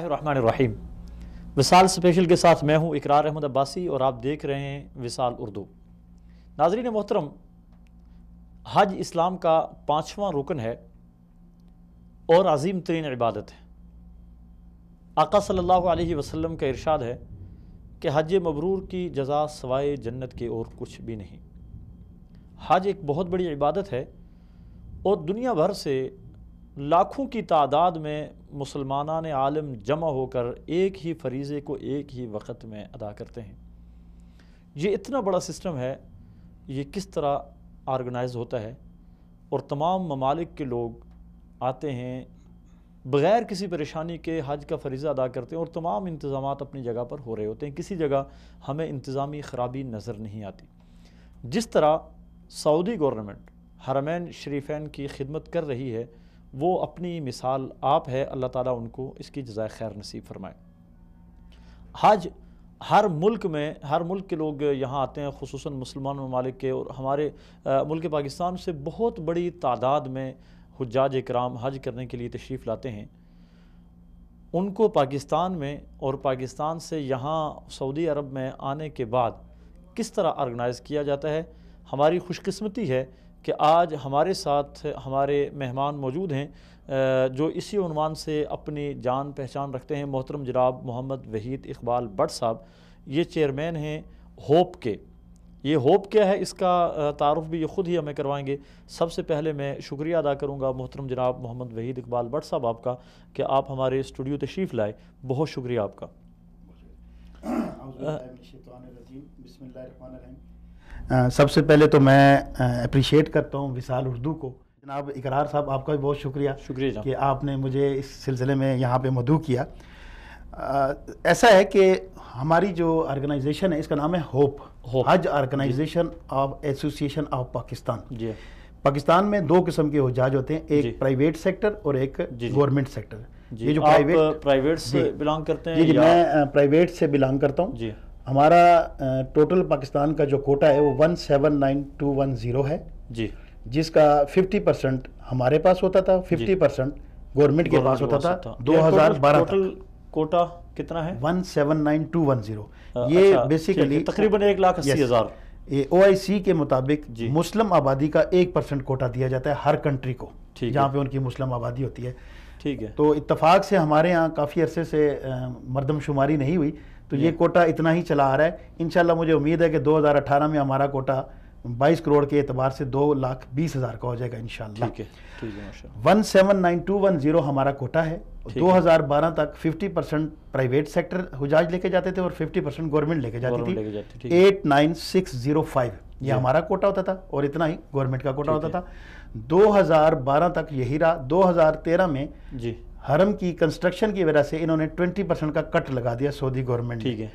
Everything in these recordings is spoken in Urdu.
اللہ الرحمن الرحیم۔ وصال اسپیشل کے ساتھ میں ہوں اقرار احمد عباسی اور آپ دیکھ رہے ہیں وصال اردو۔ ناظرین محترم، حج اسلام کا 5واں رکن ہے اور عظیم ترین عبادت ہے۔ آقا صلی اللہ علیہ وسلم کا ارشاد ہے کہ حج مبرور کی جزا سوائے جنت کے اور کچھ بھی نہیں۔ حج ایک بہت بڑی عبادت ہے اور دنیا بھر سے لاکھوں کی تعداد میں مسلمانان عالم جمع ہو کر ایک ہی فریضے کو ایک ہی وقت میں ادا کرتے ہیں۔ یہ اتنا بڑا سسٹم ہے، یہ کس طرح آرگنائز ہوتا ہے اور تمام ممالک کے لوگ آتے ہیں بغیر کسی پریشانی کے حج کا فریضہ ادا کرتے ہیں اور تمام انتظامات اپنی جگہ پر ہو رہے ہوتے ہیں، کسی جگہ ہمیں انتظامی خرابی نظر نہیں آتی۔ جس طرح سعودی گورنمنٹ حرمین شریفین کی خدمت کر رہی ہے وہ اپنی مثال آپ ہے، اللہ تعالیٰ ان کو اس کی جزائے خیر نصیب فرمائے۔ حج ہر ملک کے لوگ یہاں آتے ہیں، خصوصاً مسلمان ممالک کے، اور ہمارے ملک پاکستان سے بہت بڑی تعداد میں حجاج اکرام حج کرنے کے لیے تشریف لاتے ہیں۔ ان کو پاکستان میں اور پاکستان سے یہاں سعودی عرب میں آنے کے بعد کس طرح آرگنائز کیا جاتا ہے، ہماری خوش قسمتی ہے کہ آج ہمارے ساتھ ہمارے مہمان موجود ہیں جو اسی عنوان سے اپنی جان پہچان رکھتے ہیں۔ محترم جناب محمد وحید اقبال بٹ صاحب، یہ چیئرمین ہیں ہوپ کے۔ یہ ہوپ کیا ہے، اس کا تعارف بھی یہ خود ہی ہمیں کروائیں گے۔ سب سے پہلے میں شکریہ ادا کروں گا محترم جناب محمد وحید اقبال بٹ صاحب آپ کا کہ آپ ہمارے اسٹوڈیو تشریف لائے، بہت شکریہ آپ کا۔ سب سے پہلے تو میں اپریشیٹ کرتا ہوں وصال اردو کو، جناب اقرار صاحب آپ کا بھی بہت شکریہ کہ آپ نے مجھے اس سلسلے میں یہاں پہ مدعو کیا۔ ایسا ہے کہ ہماری جو آرگنائزیشن ہے اس کا نام ہے ہوپ، حج organisation of association of Pakistan. Pakistan میں دو قسم کے حجاج ہوتے ہیں، ایک پرائیویٹ سیکٹر اور ایک گورنمنٹ سیکٹر۔ یہ جو پرائیویٹ سے بلانگ کرتے ہیں؟ جی میں پرائیویٹ سے بلانگ کرتا ہوں۔ ہمارا ٹوٹل پاکستان کا جو کوٹا ہے وہ 179210 ہے، جس کا 50% ہمارے پاس ہوتا تھا، 50% گورنمنٹ کے پاس ہوتا تھا۔ 2012 ٹوٹل کوٹا کتنا ہے؟ 179210۔ یہ بیسیکلی تقریباً 1,80,000۔ او آئی سی کے مطابق مسلم آبادی کا 1% کوٹا دیا جاتا ہے ہر کنٹری کو جہاں پہ ان کی مسلم آبادی ہوتی ہے۔ ٹھیک ہے، تو اتفاق سے ہمارے ہاں کافی عرصے سے مردم شماری نہیں ہوئی تو یہ کوٹا اتنا ہی چلا آ رہا ہے۔ انشاءاللہ مجھے امید ہے کہ 2018 میں ہمارا کوٹا 22 کروڑ کے اعتبار سے 2,20,000 کا ہو جائے گا انشاءاللہ۔ 179210 ہمارا کوٹا ہے۔ 2012 تک 50% پرائیویٹ سیکٹر حجاج لے کے جاتے تھے اور 50% گورنمنٹ لے کے جاتی تھی۔ 89605 یہ ہمارا کوٹا ہوتا تھا اور اتنا ہی گورنمنٹ کا کوٹا ہوتا تھا۔ 2012 تک یہی رہا۔ 2013 میں حرم کی کنسٹرکشن کی وجہ سے انہوں نے 20% کا کٹ لگا دیا سعودی گورنمنٹ نے،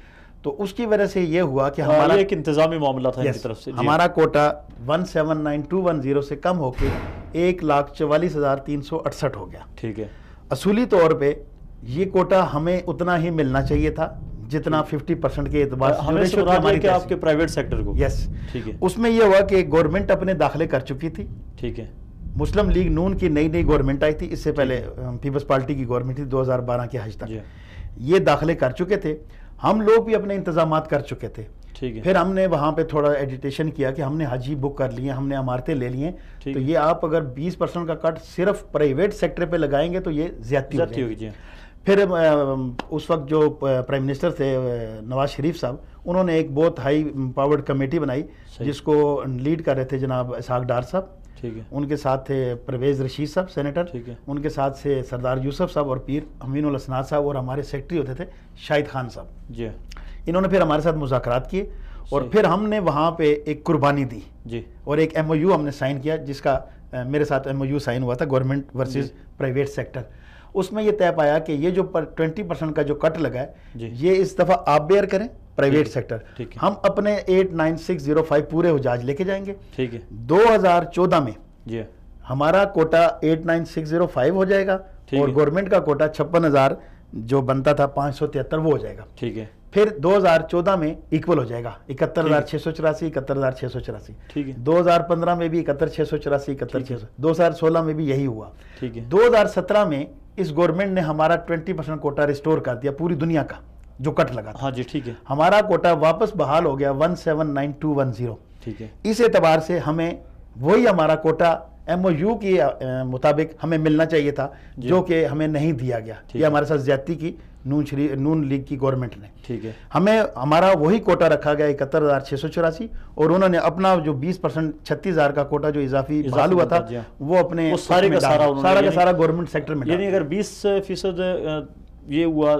تو اس کی وجہ سے یہ ہوا کہ ہمارا ایک انتظامی معاملہ تھا ان کی طرف سے، ہمارا کوٹا 179210 سے کم ہو کے 1,44,368 ہو گیا۔ ٹھیک ہے، اصولی طور پہ یہ کوٹا ہمیں اتنا ہی ملنا چاہیے تھا جتنا 50% کے اعتبار سے آپ کے پرائیویٹ سیکٹر کو۔ یس، اس میں یہ ہوا کہ گورنمنٹ اپنے داخلے کر چکی تھی۔ ٹھیک ہے، مسلم لیگ نون کی نئی گورنمنٹ آئی تھی، اس سے پہلے پیپلز پارٹی کی گورنمنٹ تھی 2012 کے حج تک، یہ داخلے کر چکے تھے، ہم لوگ بھی اپنے انتظامات کر چکے تھے۔ پھر ہم نے وہاں پہ تھوڑا ایڈیٹیشن کیا کہ ہم نے حج ہی بک کر لیے، ہم نے عمارتیں لے لی ہیں، تو یہ آپ اگر 20% کا کٹ صرف پرائیویٹ سیکٹر پہ لگائیں گے تو یہ زیادتی ہوگی۔ پھر اس وقت جو پرائم منسٹر تھے نواز شریف صاحب، انہوں نے ایک بہت ہائی پاورڈ کمیٹی بنائی جس کو لیڈ کر رہے تھے جناب اسحاق ڈار صاحب، ان کے ساتھ تھے پرویز رشید صاحب سینیٹر، ان کے ساتھ سے سردار یوسف صاحب اور پیر امین الاسناد صاحب، اور ہمارے سیکٹری ہوتے تھے شاہد خان صاحب۔ انہوں نے پھر ہمارے ساتھ مذاکرات کیے اور پھر ہم نے وہاں پہ ایک قربانی دی اور ایک ایم او یو ہم نے سائن کیا، جس کا میرے ساتھ ایم او یو سائن ہوا تھا گورنمنٹ ورسز پرائیویٹ سیکٹر۔ اس میں یہ طے پایا کہ یہ جو 20% کا جو کٹ لگا ہے یہ اس دفعہ آپ بیئر کریں پرائیویٹ سیکٹر، ہم اپنے 89605 پورے حجاج لے کے جائیں گے۔ 2014 میں ہمارا کوٹا 89605 ہو جائے گا اور گورنمنٹ کا کوٹا 56,000 جو بنتا تھا 573 وہ ہو جائے گا۔ پھر 2014 میں ایکول ہو جائے گا 71,684 71,684. ٹھیک ہے. 2015 میں بھی 71,684 71,600. 2016 میں بھی یہی ہوا. ٹھیک ہے. 2017 میں اس گورنمنٹ نے ہمارا 20% کوٹا ریسٹور کر دیا پوری دنیا کا جو کٹ لگا تھا. ہاں جی ٹھیک ہے. ہمارا کوٹا واپس بحال ہو گیا 179210. ٹھیک ہے. اس اعتبار سے ہمیں وہی ہمارا کوٹا ایم او یو کے مطابق ہمیں ملنا چاہیے تھا جو کہ ہمیں نہیں دیا گیا. یہ ہمارے ساتھ زیادتی کی نون لیگ کی گورنمنٹ نے. ٹھیک ہے. ہمیں ہمارا وہی کوٹا رکھا گیا 71,684 اور انہوں نے اپنا جو 20% 36,000 کا کوٹا جو اضافی بحال ہوا تھا وہ اپنے سارے کا سارا گورنمنٹ سیکٹر میں. یعنی اگر 20% یہ ہوا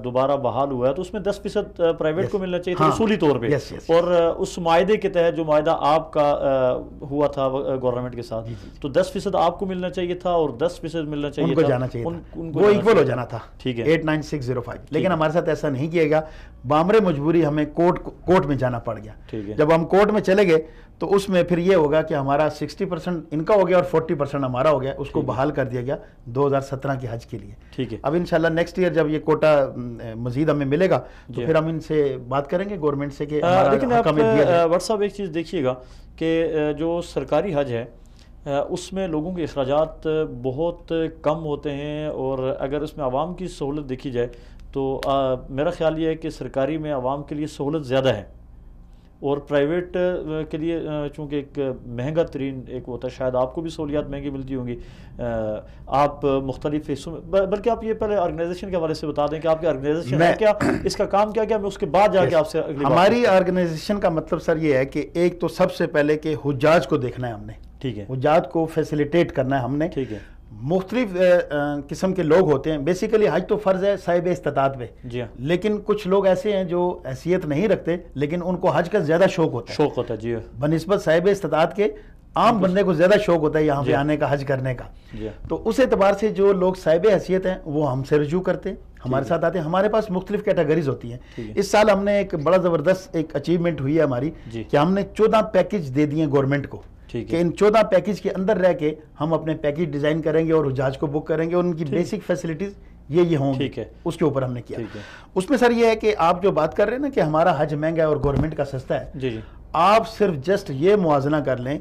دوبارہ بحال ہوا ہے تو اس میں 10% پرائیویٹ کو ملنا چاہیے تھا اصولی طور پہ. اور اس معاہدے کے تحت جو معاہدہ آپ کا ہوا تھا گورنمنٹ کے ساتھ تو 10% آپ کو ملنا چاہیے تھا اور 10% ملنا چاہیے ان کو جانا چاہیے تھا. وہ ایکول ہو جانا تھا. ٹھیک ہے. 89605. لیکن ہمارے ساتھ ایسا نہیں کیے گا. بامر مجبوری ہمیں کورٹ میں جانا پڑ گیا. جب ہم کورٹ میں چلے گئے تو اس میں پھر یہ ہوگا کہ ہمارا 60% ان کا ہو گیا اور 40% ہمارا ہو گیا. اس کو بحال کر دیا گیا 2017 کے حج کے لیے. ٹھیک ہے. اب انشاءاللہ نیکسٹ ایئر جب یہ کوٹا مزید ہمیں ملے گا تو پھر ہم ان سے بات کریں گے گورنمنٹ سے کہ لیکن آپ وٹ صاحب ایک چیز دیکھیے گا کہ جو سرکاری حج ہے اس میں لوگوں کے اخراجات بہت کم ہوتے ہیں اور اگر اس میں عوام کی سہولت دیکھی جائے تو میرا خیال یہ ہے کہ سرکاری میں عوام کے لیے سہولت زیادہ ہے اور پرائیویٹ کے لیے چونکہ ایک مہنگا ترین ایک ہوتا ہے. شاید آپ کو بھی سہولیات مہنگی ملتی ہوں گی. آپ مختلف حصوں میں بلکہ آپ یہ پہلے آرگنائزیشن کے حوالے سے بتا دیں کہ آپ کی آرگنائزیشن ہے کیا, اس کا کام کیا کیا, میں اس کے بعد جا کے آپ سے ہماری آرگنائزیشن کا مطلب سر یہ ہے کہ ایک تو سب سے پہلے کہ حجاج کو دیکھنا ہے ہم نے. ٹھیک ہے. حجاج کو فیسیلیٹیٹ کرنا ہے ہم نے. ٹھیک ہے. مختلف قسم کے لوگ ہوتے ہیں. بیسیکلی حج تو فرض ہے صاحب استطاعت پہ. جی ہاں. لیکن کچھ لوگ ایسے ہیں جو حیثیت نہیں رکھتے لیکن ان کو حج کا زیادہ شوق ہوتا ہے. جی بنسبت صاحب استطاعت کے عام بندے کو زیادہ شوق ہوتا ہے یہاں پہ آنے کا, حج کرنے کا. تو اس اعتبار سے جو لوگ صاحب حیثیت ہیں وہ ہم سے رجوع کرتے ہیں, ہمارے ساتھ آتے ہیں. ہمارے پاس مختلف کیٹیگریز ہوتی ہیں. اس سال ہم نے ایک بڑا زبردست ایک اچیومنٹ ہوئی ہے ہماری کہ ہم نے 14 پیکج دے دیے گورنمنٹ کو کہ ان 14 پیکج کے اندر رہ کے ہم اپنے پیکج ڈیزائن کریں گے اور حجاج کو بک کریں گے اور ان کی بیسک فیسلٹیز یہ ہوں گی. اس کے اوپر ہم نے کیا. اس میں سر یہ ہے کہ آپ جو بات کر رہے ہیں نا کہ ہمارا حج مہنگا ہے اور گورنمنٹ کا سستا ہے, آپ صرف جسٹ یہ موازنہ کر لیں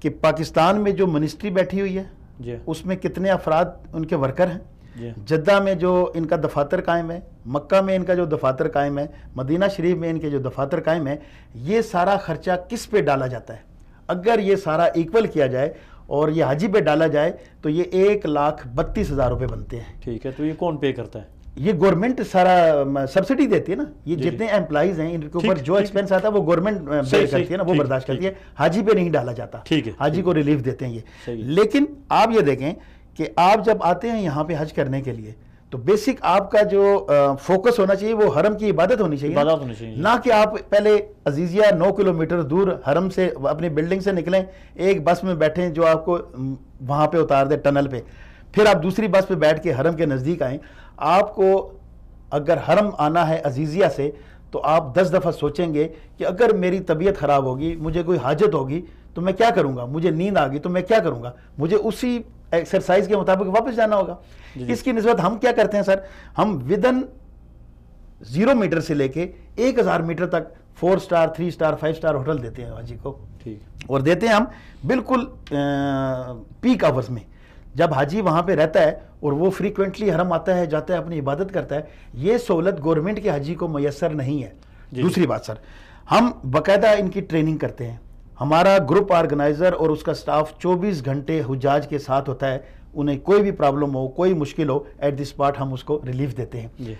کہ پاکستان میں جو منسٹری بیٹھی ہوئی ہے اس میں کتنے افراد ان کے ورکر ہیں, جدہ میں جو ان کا دفاتر قائم ہے, مکہ میں ان کا جو دفاتر قائم ہے, مدینہ شریف میں ان کے جو دفاتر قائم ہے, یہ سارا خرچہ کس پہ ڈالا جاتا ہے. اگر یہ سارا ایکول کیا جائے اور یہ حاجی پہ ڈالا جائے تو یہ 1,32,000 روپے بنتے ہیں. ٹھیک ہے. تو یہ کون پے کرتا ہے؟ یہ گورنمنٹ سارا سبسڈی دیتی ہے نا. یہ جتنے امپلائیز ہیں ان کے اوپر جو ایکسپینس آتا ہے وہ گورنمنٹ بیر کرتی ہے نا, وہ برداشت کرتی ہے. حاجی پہ نہیں ڈالا جاتا. حاجی کو ریلیف دیتے ہیں یہ. لیکن آپ یہ دیکھیں کہ آپ جب آتے ہیں یہاں پہ حج کرنے کے لیے تو بیسک آپ کا جو فوکس ہونا چاہیے وہ حرم کی عبادت ہونی چاہیے, نہ کہ آپ پہلے عزیزیہ 9 کلومیٹر دور حرم سے اپنی بلڈنگ سے نکلیں, ایک بس میں بیٹھیں جو آپ کو وہاں پہ اتار دے ٹنل پہ, پھر آپ دوسری بس پہ بیٹھ کے حرم کے نزدیک آئیں. آپ کو اگر حرم آنا ہے عزیزیہ سے تو آپ 10 دفعہ سوچیں گے کہ اگر میری طبیعت خراب ہوگی, مجھے کوئی حاجت ہوگی تو میں کیا کروں گا, مجھے نیند آ گئی تو میں کیا کروں گا, مجھے اسی ایکسرسائز کے مطابق واپس جانا ہوگا. اس کی نسبت ہم کیا کرتے ہیں سر, ہم ودن 0 میٹر سے لے کے 1000 میٹر تک 4 سٹار 3 سٹار 5 سٹار ہوٹل دیتے ہیں حاجی کو. اور دیتے ہیں ہم بالکل پیک آورز میں جب حاجی وہاں پہ رہتا ہے اور وہ فریکوینٹلی حرم آتا ہے, جاتا ہے, اپنی عبادت کرتا ہے. یہ سہولت گورنمنٹ کے حاجی کو میسر نہیں ہے. دوسری بات سر, ہم باقاعدہ ان کی ٹریننگ کرتے ہیں. ہمارا گروپ آرگنائزر اور اس کا سٹاف 24 گھنٹے حجاج کے ساتھ ہوتا ہے. انہیں کوئی بھی پرابلم ہو, کوئی مشکل ہو, ایٹ دی اسپاٹ ہم اس کو ریلیف دیتے ہیں.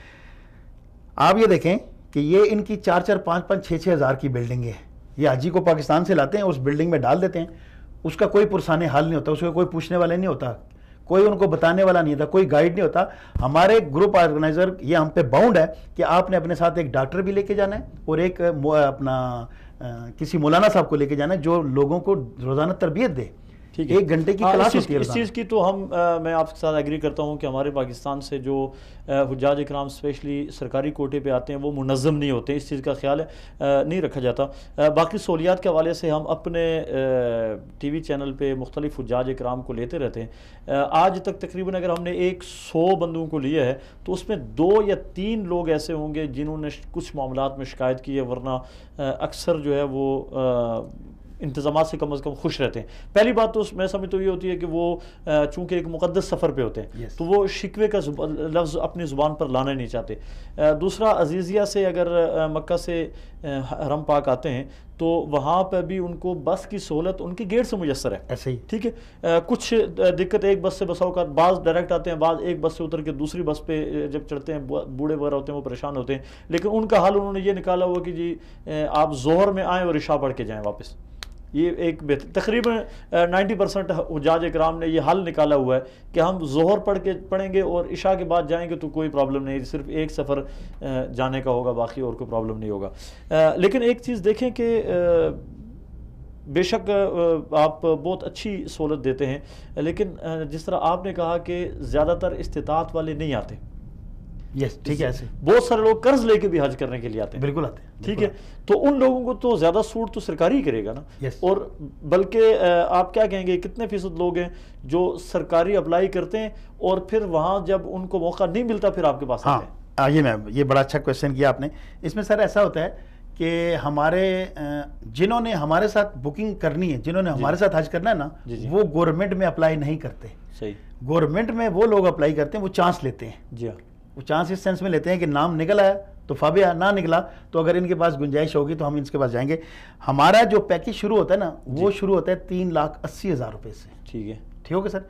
آپ یہ دیکھیں کہ یہ ان کی 4-4 5-5 6-6 ہزار کی بلڈنگ ہے. یہ حاجی کو پاکستان سے لاتے ہیں, اس بلڈنگ میں ڈال دیتے ہیں. اس کا کوئی پرسان حال نہیں ہوتا, اس کو کوئی پوچھنے والا نہیں ہوتا, کوئی ان کو بتانے والا نہیں ہوتا, کوئی گائیڈ نہیں ہوتا. ہمارے گروپ آرگنائزر یہ ہم پہ باؤنڈ ہے کہ آپ نے اپنے ساتھ ایک ڈاکٹر بھی لے کے جانا ہے اور ایک اپنا کسی مولانا صاحب کو لے کے جانا ہے جو لوگوں کو روزانہ تربیت دے 1 گھنٹے کی کلاس ہوتی ہے. اس چیز کی تو میں آپ کے ساتھ ایگری کرتا ہوں کہ ہمارے پاکستان سے جو حجاج اکرام اسپیشلی سرکاری کوٹے پہ آتے ہیں وہ منظم نہیں ہوتے, اس چیز کا خیال نہیں رکھا جاتا. باقی سہولیات کے حوالے سے ہم اپنے ٹی وی چینل پہ مختلف حجاج اکرام کو لیتے رہتے ہیں. آج تک تقریباً اگر ہم نے 100 بندوں کو لیا ہے تو اس میں 2 یا 3 لوگ ایسے ہوں گے جنہوں نے کچھ معاملات میں شکایت کی ہے, ورنہ اکثر جو ہے وہ انتظامات سے کم از کم خوش رہتے ہیں. پہلی بات تو میں سمجھتا ہوں یہ ہوتی ہے کہ وہ چونکہ ایک مقدس سفر پہ ہوتے ہیں تو وہ شکوے کا لفظ اپنی زبان پر لانا نہیں چاہتے. دوسرا, عزیزیہ سے اگر مکہ سے حرم پاک آتے ہیں تو وہاں پہ بھی ان کو بس کی سہولت ان کی گیٹ سے میسر ہے, ایسے ہی ٹھیک ہے. کچھ دقت ایک بس سے بسا اوقات, بعض ڈائریکٹ آتے ہیں, بعض ایک بس سے اتر کے دوسری بس پہ جب چڑھتے ہیں بوڑھے وغیرہ ہوتے ہیں وہ پریشان ہوتے ہیں, لیکن ان کا حل انہوں نے یہ نکالا ہوا کہ جی آپ ظہر میں آئیں اور عشاء پڑھ کے جائیں واپس. یہ ایک بہتر, تقریباً 90% حجاج اکرام نے یہ حل نکالا ہوا ہے کہ ہم ظہر پڑھیں گے اور عشاء کے بعد جائیں گے تو کوئی پرابلم نہیں, صرف ایک سفر جانے کا ہوگا, باقی اور کوئی پرابلم نہیں ہوگا. لیکن ایک چیز دیکھیں کہ بے شک آپ بہت اچھی سہولت دیتے ہیں, لیکن جس طرح آپ نے کہا کہ زیادہ تر استطاعت والے نہیں آتے. یس, ٹھیک ہے. ایسے بہت سارے لوگ قرض لے کے بھی حج کرنے کے لیے آتے ہیں. بالکل آتے ہیں, ٹھیک ہے. تو ان لوگوں کو تو زیادہ سوٹ تو سرکاری ہی کرے گا نا. اور بلکہ آپ کیا کہیں گے, کتنے فیصد لوگ ہیں جو سرکاری اپلائی کرتے ہیں اور پھر وہاں جب ان کو موقع نہیں ملتا پھر آپ کے پاس آتے ہیں؟ یہ بڑا اچھا کویشچن کیا آپ نے. اس میں سر ایسا ہوتا ہے کہ ہمارے جنہوں نے ہمارے ساتھ بکنگ کرنی ہے, جنہوں نے ہمارے ساتھ حج کرنا ہے نا, وہ گورنمنٹ میں اپلائی نہیں کرتے. صحیح. گورنمنٹ میں وہ لوگ اپلائی کرتے ہیں, وہ چانس لیتے ہیں. جی ہاں, وہ چانس اس سینس میں لیتے ہیں کہ نام نکل آیا تو فابیا, نہ نکلا تو اگر ان کے پاس گنجائش ہوگی تو ہم ان کے پاس جائیں گے. ہمارا جو پیکیج شروع ہوتا ہے نا وہ شروع ہوتا ہے 3,80,000 روپے سے. ٹھیک ہے, ٹھیک ہوگا سر.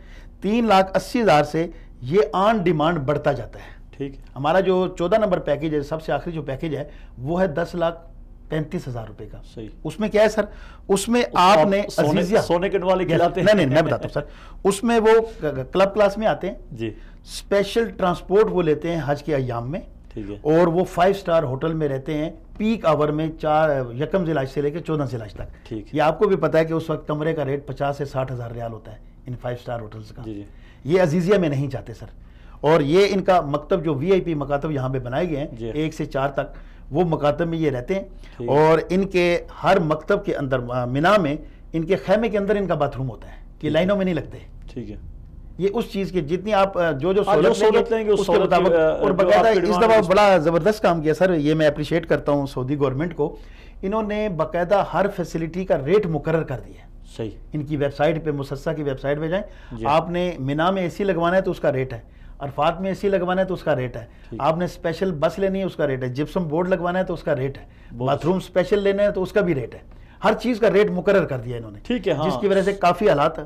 3,80,000 سے یہ آن ڈیمانڈ بڑھتا جاتا ہے. ٹھیک. ہمارا جو 14 نمبر پیکیج ہے, سب سے آخری جو پیکیج ہے وہ ہے 10,35,000 روپے کا. صحیح. اس میں کیا ہے سر, اس میں آپ نے سونے کے والے کھلاتے ہیں. نہیں میں بتاتا ہوں سر. اس میں وہ کلب کلاس میں آتے ہیں جی, اسپیشل ٹرانسپورٹ وہ لیتے ہیں حج کے ایام میں, ٹھیک ہے, اور وہ 5 سٹار ہوٹل میں رہتے ہیں پیک آور میں 1 ذی الحج سے لے کے 14 ذی الحج تک. ٹھیک. یہ آپ کو بھی پتا ہے کہ اس وقت کمرے کا ریٹ 50 سے 60,000 ریال ہوتا ہے ان 5 سٹار ہوٹلز کا. جی جی. یہ عزیزیہ میں نہیں جاتے سر. اور یہ ان کا مکتب جو VIP مکاتب یہاں پہ بنائے گئے ہیں 1 سے 4 تک, وہ مکاتب میں یہ رہتے ہیں. اور ان کے ہر مکتب کے اندر مینا میں ان کے خیمے کے اندر ان کا باتھ روم ہوتا ہے, کہ لائنوں میں نہیں لگتے. ٹھیک ہے. یہ اس چیز کی جتنی آپ جو سہولت لیں گے اس کے مطابق. اور باقاعدہ اس دفعہ بڑا زبردست کام کیا سر, یہ میں اپریشیٹ کرتا ہوں سعودی گورنمنٹ کو. انہوں نے باقاعدہ ہر فیسلٹی کا ریٹ مقرر کر دیا ہے. صحیح. ان کی ویب سائٹ پہ, مسسا کی ویب سائٹ پہ جائیں, آپ نے مینا میں AC لگوانا ہے تو اس کا ریٹ ہے, عرفات میں AC لگوانا ہے تو اس کا ریٹ ہے, آپ نے اسپیشل بس لینی ہے اس کا ریٹ ہے, جپسم بورڈ لگوانا ہے تو اس کا ریٹ ہے, باتھ روم اسپیشل لینا ہے تو اس کا بھی ریٹ ہے. ہر چیز کا ریٹ مقرر کر دیا انہوں نے. ٹھیک ہے. جس کی وجہ سے کافی حالات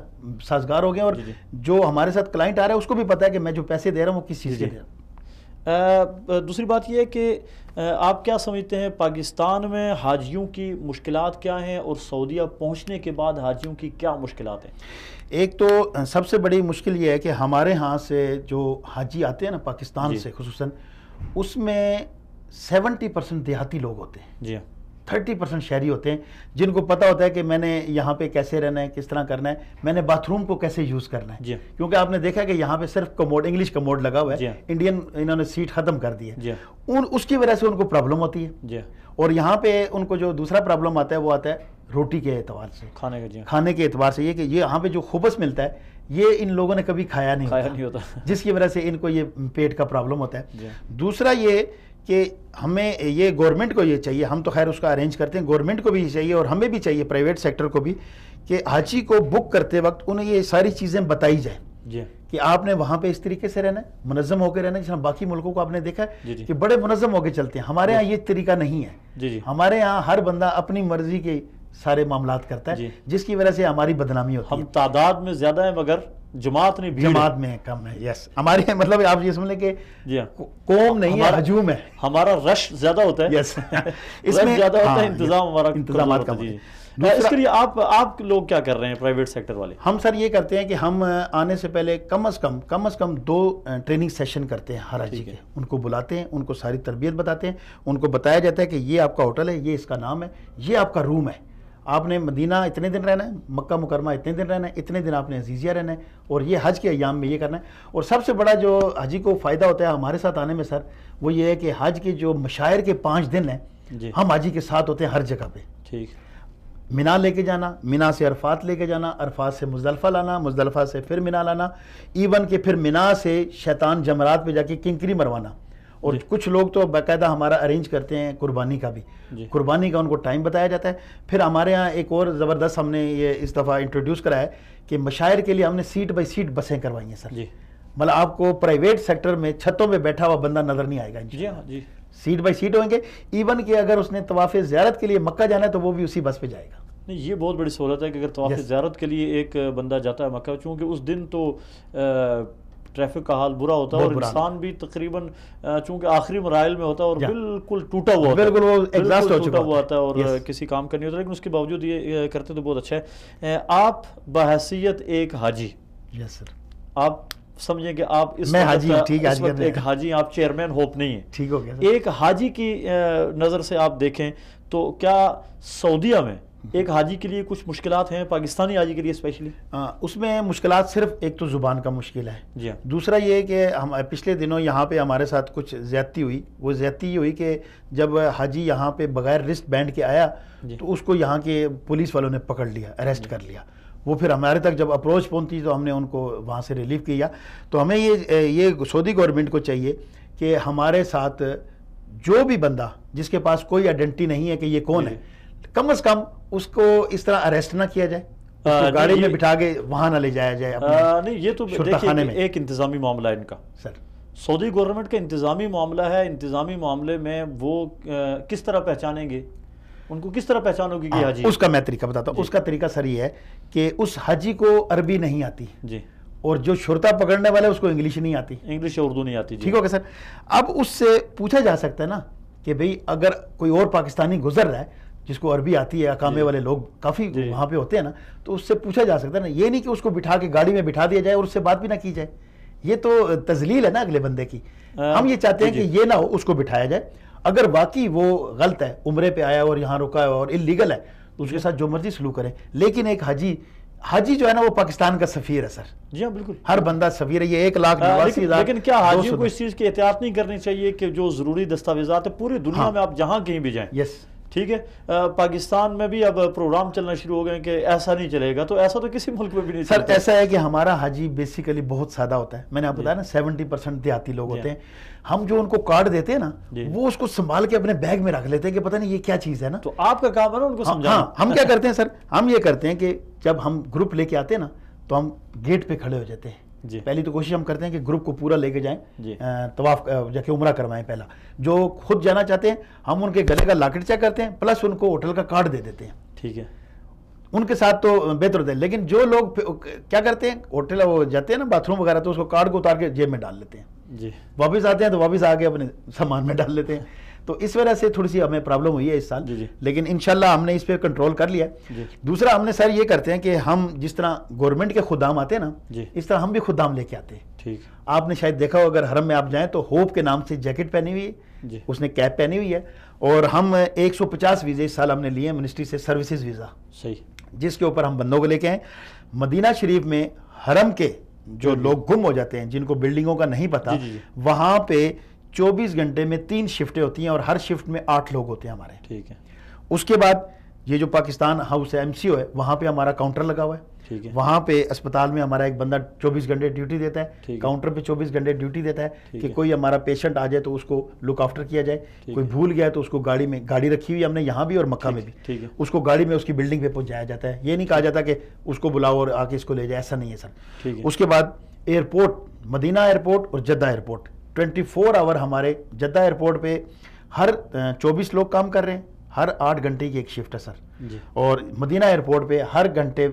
سازگار ہو گئے, اور جو ہمارے ساتھ کلائنٹ آ رہا ہے اس کو بھی پتا ہے کہ میں جو پیسے دے رہا ہوں وہ کس چیز کے دے رہا ہوں. دوسری بات یہ ہے کہ آپ کیا سمجھتے ہیں پاکستان میں حاجیوں کی مشکلات کیا ہیں اور سعودیہ پہنچنے کے بعد حاجیوں کی کیا مشکلات ہیں؟ ایک تو سب سے بڑی مشکل یہ ہے کہ ہمارے ہاں سے جو حاجی آتے ہیں نا پاکستان سے خصوصاً, اس میں 70% دیہاتی لوگ ہوتے ہیں. جی, 30% شہری ہوتے ہیں جن کو پتا ہوتا ہے کہ میں نے یہاں پہ کیسے رہنا ہے, کس طرح کرنا ہے, میں نے باتھ روم کو کیسے یوز کرنا ہے. کیونکہ آپ نے دیکھا کہ یہاں پہ صرف کموڈ, انگلش کموڈ لگا ہوا ہے, انڈین انہوں نے سیٹ ختم کر دی ہے. اس کی وجہ سے ان کو پرابلم ہوتی ہے. اور یہاں پہ ان کو جو دوسرا پرابلم آتا ہے وہ آتا ہے روٹی کے اعتبار سے, کھانے کے اعتبار سے. یہ کہ یہ یہاں پہ جو خبز ملتا ہے یہ ان لوگوں نے کبھی کھایا نہیں ہوتا, جس کی وجہ سے ان کو یہ پیٹ کا پرابلم ہوتا ہے. دوسرا یہ کہ ہمیں یہ گورنمنٹ کو یہ چاہیے, ہم تو خیر اس کا ارینج کرتے ہیں, گورنمنٹ کو بھی یہ چاہیے اور ہمیں بھی چاہیے پرائیویٹ سیکٹر کو بھی, کہ حاجی کو بک کرتے وقت انہیں یہ ساری چیزیں بتائی جائیں کہ آپ نے وہاں پہ اس طریقے سے رہنا ہے, منظم ہو کے رہنا ہے. جس طرح باقی ملکوں کو آپ نے دیکھا ہے کہ بڑے منظم ہو کے چلتے ہیں, ہمارے ہاں یہ طریقہ نہیں ہے. ہمارے ہاں ہر بندہ اپنی مرضی کے سارے معاملات کرتا ہے, جس کی وجہ سے ہماری بدنامی ہوتی ہے. ہم تعداد میں زیادہ ہیں مگر جماعت نہیں, جماعت میں کم ہے. یس, ہمارے مطلب آپ یہ سمجھ لیں کہ قوم نہیں ہے, ہجوم ہے. ہمارا رش زیادہ ہوتا ہے. یس, اس میں زیادہ ہوتا ہے, انتظام ہمارا انتظامات کم ہوتے ہیں. اس کے لیے آپ لوگ کیا کر رہے ہیں پرائیویٹ سیکٹر والے؟ ہم سر یہ کرتے ہیں کہ ہم آنے سے پہلے کم از کم 2 ٹریننگ سیشن کرتے ہیں ہر حاجی کے. ان کو بلاتے ہیں, ان کو ساری تربیت بتاتے ہیں, ان کو بتایا جاتا ہے کہ یہ آپ کا ہوٹل ہے, یہ اس کا نام ہے, یہ آپ کا روم ہے, آپ نے مدینہ اتنے دن رہنا ہے، مکہ مکرمہ اتنے دن رہنا ہے، اتنے دن آپ نے عزیزیہ رہنا ہے، اور یہ حج کے ایام میں یہ کرنا ہے. اور سب سے بڑا جو حجی کو فائدہ ہوتا ہے ہمارے ساتھ آنے میں سر، وہ یہ ہے کہ حج کے جو مشاعر کے 5 دن ہیں ہم حاجی کے ساتھ ہوتے ہیں ہر جگہ پہ. ٹھیک. مینا لے کے جانا، مینا سے عرفات لے کے جانا، عرفات سے مزدلفہ لانا، مزدلفہ سے پھر مینا لانا، ایون کہ پھر مینا سے شیطان جمرات پہ جا کے کنکری مروانا. اور کچھ لوگ تو باقاعدہ ہمارا ارینج کرتے ہیں قربانی کا بھی، قربانی کا ان کو ٹائم بتایا جاتا ہے. پھر ہمارے ہاں ایک اور زبردست ہم نے یہ اس دفعہ انٹروڈیوس کرا ہے کہ مشاعر کے لیے ہم نے سیٹ بائی سیٹ بسیں کروائی ہیں سر. مطلب آپ کو پرائیویٹ سیکٹر میں چھتوں میں بیٹھا ہوا بندہ نظر نہیں آئے گا. جی سیٹ بائی سیٹ ہوئیں گے. ایون کہ اگر اس نے طواف زیارت کے لیے مکہ جانا ہے تو وہ بھی اسی بس پہ جائے گا. نہیں، یہ بہت بڑی سہولت ہے کہ اگر طواف زیارت کے لیے ایک بندہ جاتا ہے مکہ، چونکہ اس دن تو ٹریفک کا حال برا ہوتا ہے اور انسان بھی تقریباً چونکہ آخری مراحل میں ہوتا ہے اور بالکل ٹوٹا ہوا ہوتا ہے، بالکل وہ ایگزاسٹ ہو چکا ہوتا ہے اور کسی کام کا نہیں ہوتا، لیکن اس کے باوجود یہ کرتے تو بہت اچھا ہے. آپ بحیثیت ایک حاجی، یس سر، آپ سمجھیں کہ آپ اس وقت ایک حاجی، آپ چیئرمین ہوپ نہیں ہیں، ٹھیک ہو گیا. ایک حاجی کی نظر سے آپ دیکھیں تو کیا سعودیہ میں ایک حاجی کے لیے کچھ مشکلات ہیں، پاکستانی حاجی کے لیے اسپیشلی؟ اس میں مشکلات صرف ایک تو زبان کا مشکل ہے. جی. دوسرا یہ ہے کہ ہم پچھلے دنوں یہاں پہ ہمارے ساتھ کچھ زیادتی ہوئی. وہ زیادتی یہ ہوئی کہ جب حاجی یہاں پہ بغیر رسٹ بینڈ کے آیا تو اس کو یہاں کے پولیس والوں نے پکڑ لیا، اریسٹ کر لیا. وہ پھر ہمارے تک جب اپروچ پہنچی تو ہم نے ان کو وہاں سے ریلیو کیا. تو ہمیں یہ سعودی گورنمنٹ کو چاہیے کہ ہمارے ساتھ جو بھی بندہ جس کے پاس کوئی آئیڈینٹی نہیں ہے کہ یہ کون ہے، کم از کم اس کو اس طرح اریسٹ نہ کیا جائے، گاڑی میں بٹھا کے وہاں نہ لے جایا جائے. نہیں، یہ تو دیکھیں ایک انتظامی معاملہ ہے ان کا سر. سعودی گورنمنٹ کا انتظامی معاملہ ہے. انتظامی معاملے میں وہ کس طرح پہچانیں گے، ان کو کس طرح پہچانو گی کہ حاجی؟ اس کا میں طریقہ بتاتا ہوں. اس کا طریقہ سر یہ ہے کہ اس حاجی کو عربی نہیں آتی جی، اور جو شرطا پکڑنے والے اس کو انگلش نہیں آتی، انگلش اور اردو نہیں آتی. ٹھیک ہوگا سر. اب اس سے پوچھا جا سکتا ہے نا کہ بھئی اگر کوئی اور پاکستانی گزر رہا ہے جس کو عربی آتی ہے، اقامے والے لوگ کافی وہاں پہ ہوتے ہیں نا، تو اس سے پوچھا جا سکتا ہے نا. یہ نہیں کہ اس کو بٹھا کے گاڑی میں بٹھا دیا جائے اور اس سے بات بھی نہ کی جائے. یہ تو تذلیل ہے نا اگلے بندے کی. ہم یہ چاہتے ہیں کہ یہ نہ ہو، اس کو بٹھایا جائے. اگر واقعی وہ غلط ہے، عمرے پہ آیا اور یہاں رکا ہے اور اللیگل ہے، تو اس کے ساتھ جو مرضی سلوک کریں. لیکن ایک حاجی جو ہے نا وہ پاکستان کا سفیر ہے سر. جی ہاں، بالکل ہر بندہ سفیر ہے. یہ 1,89,000. لیکن کیا حاجیوں کو اس چیز کی احتیاط نہیں کرنی چاہیے کہ جو ضروری دستاویزات ہیں پوری دنیا میں آپ جہاں کہیں بھی جائیں؟ یس، ٹھیک ہے. پاکستان میں بھی اب پروگرام چلنا شروع ہو گئے کہ ایسا نہیں چلے گا، تو ایسا تو کسی ملک میں بھی نہیں سر. ایسا ہے کہ ہمارا حاجی بیسیکلی بہت سادہ ہوتا ہے. میں نے آپ بتایا نا 70% دیہاتی لوگ ہوتے ہیں. ہم جو ان کو کارڈ دیتے ہیں نا وہ اس کو سنبھال کے اپنے بیگ میں رکھ لیتے ہیں کہ پتہ نہیں یہ کیا چیز ہے نا. تو آپ کا کام ہے نا ان کو سمجھانا. ہم کیا کرتے ہیں سر، ہم یہ کرتے ہیں کہ جب ہم گروپ لے کے آتے ہیں نا تو ہم گیٹ پہ کھڑے ہو جاتے ہیں. پہلی تو کوشش ہم کرتے ہیں کہ گروپ کو پورا لے کے جائیں، طواف جا کے عمرہ کروائیں. پہلا جو خود جانا چاہتے ہیں ہم ان کے گلے کا لاکٹ چیک کرتے ہیں، پلس ان کو ہوٹل کا کارڈ دے دیتے ہیں. ٹھیک ہے، ان کے ساتھ تو بہتر ہوتا ہے. لیکن جو لوگ کیا کرتے ہیں، ہوٹل وہ جاتے ہیں نا باتھ روم وغیرہ، تو اس کو کارڈ کو اتار کے جیب میں ڈال لیتے ہیں. جی، واپس آتے ہیں تو واپس آ کے اپنے سامان میں ڈال لیتے ہیں. تو اس وجہ سے تھوڑی سی ہمیں پرابلم ہوئی ہے اس سال. لیکن انشاءاللہ ہم نے اس پہ کنٹرول کر لیا. دوسرا ہم نے سر یہ کرتے ہیں کہ ہم جس طرح گورنمنٹ کے خدام آتے ہیں نا اس طرح ہم بھی خدام لے کے آتے ہیں. ٹھیک. آپ نے شاید دیکھا ہو، اگر حرم میں آپ جائیں تو ہوپ کے نام سے جیکٹ پہنی ہوئی ہے، اس نے کیپ پہنی ہوئی ہے. اور ہم 150 ویزے اس سال ہم نے لیے منسٹری سے، سروسز ویزا، صحیح، جس کے اوپر ہم بندوں کو لے کے آئیں. مدینہ شریف میں حرم کے جو لوگ گم ہو جاتے ہیں، جن کو بلڈنگوں کا نہیں پتا، وہاں پہ 24 گھنٹے میں 3 شفٹیں ہوتی ہیں اور ہر شفٹ میں 8 لوگ ہوتے ہیں ہمارے. ٹھیک ہے. اس کے بعد یہ جو پاکستان ہاؤس ہے، MCO ہے، وہاں پہ ہمارا کاؤنٹر لگا ہوا ہے. وہاں پہ اسپتال میں ہمارا ایک بندہ 24 گھنٹے ڈیوٹی دیتا ہے، کاؤنٹر پہ 24 گھنٹے ڈیوٹی دیتا ہے کہ کوئی ہمارا پیشنٹ آ جائے تو اس کو لک آفٹر کیا جائے. کوئی بھول گیا تو اس کو گاڑی میں، گاڑی رکھی ہوئی ہم نے یہاں بھی اور مکہ میں بھی، اس کو گاڑی میں اس کی بلڈنگ پہ پہنچایا جاتا ہے. یہ نہیں کہا جاتا کہ اس کو بلاؤ اور آ کے اس کو لے جائے، ایسا نہیں ہے سر. اس کے بعد ایئرپورٹ، مدینہ ایئرپورٹ اور جدہ ایئرپورٹ 24 آور ہمارے جدہ ایئرپورٹ پہ ہر 24 لوگ کام کر رہے ہیں. ہر 8 گھنٹے کی ایک شفٹ ہے سر. اور مدینہ ایئرپورٹ پہ ہر گھنٹے